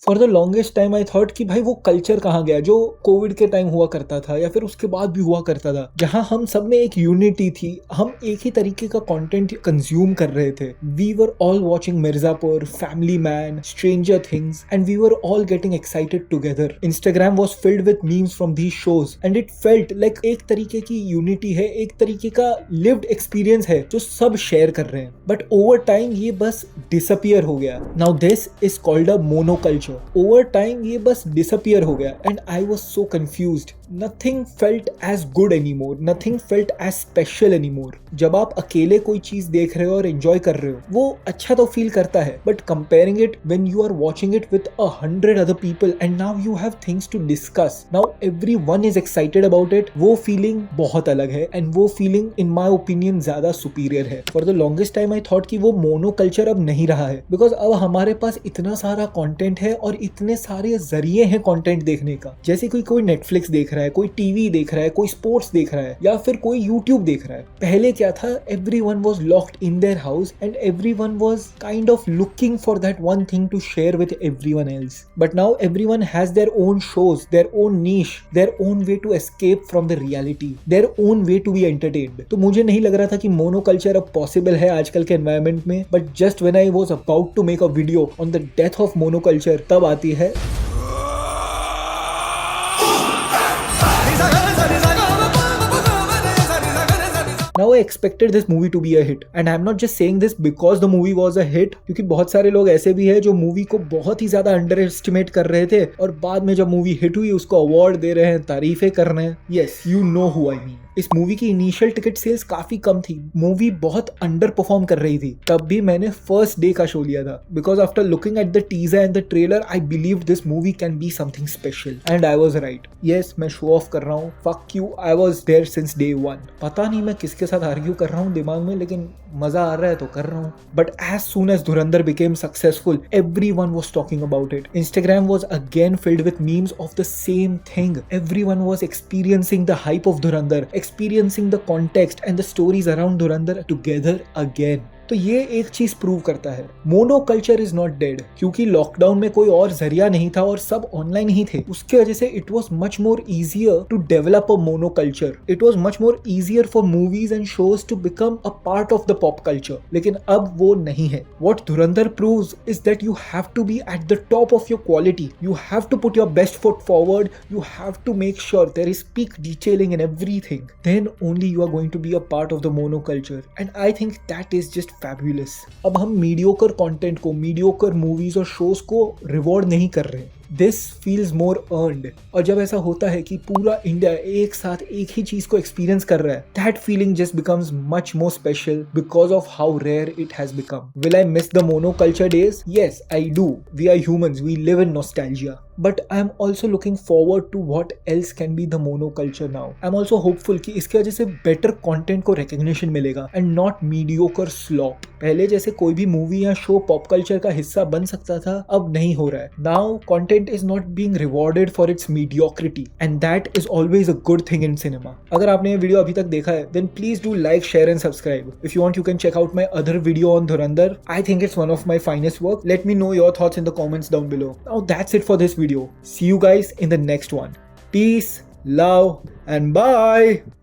For the longest time I thought कि भाई वो कल्चर कहाँ गया जो कोविड के टाइम हुआ करता था या फिर उसके बाद भी हुआ करता था, जहाँ हम सब में एक यूनिटी थी, हम एक ही तरीके का कंटेंट कंज्यूम कर रहे थे. We were all watching Mirzapur, Family Man, Stranger Things and we were all getting excited together. Instagram was filled with memes from these shows and it felt like एक तरीके की यूनिटी है, एक तरीके का लिव्ड एक्सपीरियंस है जो सब शेयर कर रहे हैं. बट ओवर टाइम ये बस डिसअपियर हो गया. Now this is called a monoculture. Over time ये बस डिसअपियर हो गया and I was so confused. Nothing felt as good anymore, nothing felt as special anymore. जब आप अकेले कोई चीज देख रहे हो और एंजॉय कर रहे हो वो अच्छा तो फील करता है, but comparing it when you are watching it with 100 other people and now you have things to discuss, now everyone is excited about it, वो फीलिंग बहुत अलग है एंड वो फीलिंग इन माय ओपिनियन ज्यादा superior है. For the longest time I thought कि वो mono culture अब नहीं रहा है, बिकॉज अब हमारे पास इतना सारा कंटेंट है और इतने सारे जरिए हैं कंटेंट देखने का. जैसे कोई नेटफ्लिक्स देख रहा है, कोई टीवी देख रहा है, कोई स्पोर्ट्स देख रहा है या फिर कोई यूट्यूब देख रहा है. पहले क्या था, everyone was locked in their house and everyone was kind of looking for that one thing to share with everyone else. But now everyone has their own shows, their own niche, their own way to escape from the reality, their own way to be entertained. तो मुझे नहीं लग रहा था कि monoculture अब possible है आजकल के एनवायरमेंट में, but just when I was about to make a video on the death of monoculture, तब आती है Now I expected this movie to be a hit and I'm not just saying this because the movie was a hit, क्योंकि बहुत सारे लोग ऐसे भी हैं जो मूवी को बहुत ही ज्यादा अंडर एस्टिमेट कर रहे थे और बाद में जब मूवी हिट हुई उसको अवार्ड दे रहे हैं, तारीफें कर रहे हैं. Yes, you know who I mean. इस मूवी की इनिशियल टिकट सेल्स काफी कम थी, मूवी बहुत अंडर परफॉर्म कर रही थी. तब भी मैंने फर्स्ट डे का शो लिया था because after looking at the teaser and the trailer I believe this movie can be something special and I was right. Yes, मैं शो ऑफ कर रहा हूँ, fuck you, I was there since day one. पता नहीं मैं किसके साथ argue कर रहा हूँ दिमाग में, लेकिन मजा आ रहा है तो कर रहा हूँ. But as soon as Dhurandhar became successful everyone was talking about it. Instagram was again filled with memes of the same thing. Everyone was experiencing the hype of Dhurandhar, experiencing the context and the stories around Dhurandhar together again. तो ये एक चीज prove करता है, mono culture is not dead. क्योंकि lockdown में कोई और जरिया नहीं था और सब ऑनलाइन ही थे, उसके वजह से it was much more easier to develop a mono culture. It was much more easier for movies and shows to become a part of the pop culture. लेकिन अब वो नहीं है. What Dhurandhar proves is that you have to be at the top of your quality. You have to put your best foot forward. You have to make sure there is peak detailing in everything. Then only you are going to be a part of the monoculture and I think that is just fabulous. अब हम mediocre content को, mediocre movies और shows को reward नहीं कर रहे. This feels more earned. और जब ऐसा होता है कि पूरा इंडिया एक साथ एक ही चीज को एक्सपीरियंस कर रहा है, that feeling just becomes much more special because of how rare it has become. Will I miss the monoculture days? Yes, I do. We are humans, we live in nostalgia. But I am also looking forward to what else can be the monoculture now. I am also hopeful कि इसके वजह से better content को recognition मिलेगा and not mediocre slop. पहले जैसे कोई भी मूवी या शो पॉप कल्चर का हिस्सा बन सकता था, अब नहीं हो रहा है. Now content is not being rewarded for its mediocrity and that is always a good thing in cinema. अगर आपने ये वीडियो अभी तक देखा है then please do like, share and subscribe. If you want you can check out my other video on Dhurandhar. I think it's one of my finest work. Let me know your thoughts in the comments down below. Now that's it for this video. See you guys in the next one. Peace, love, and bye.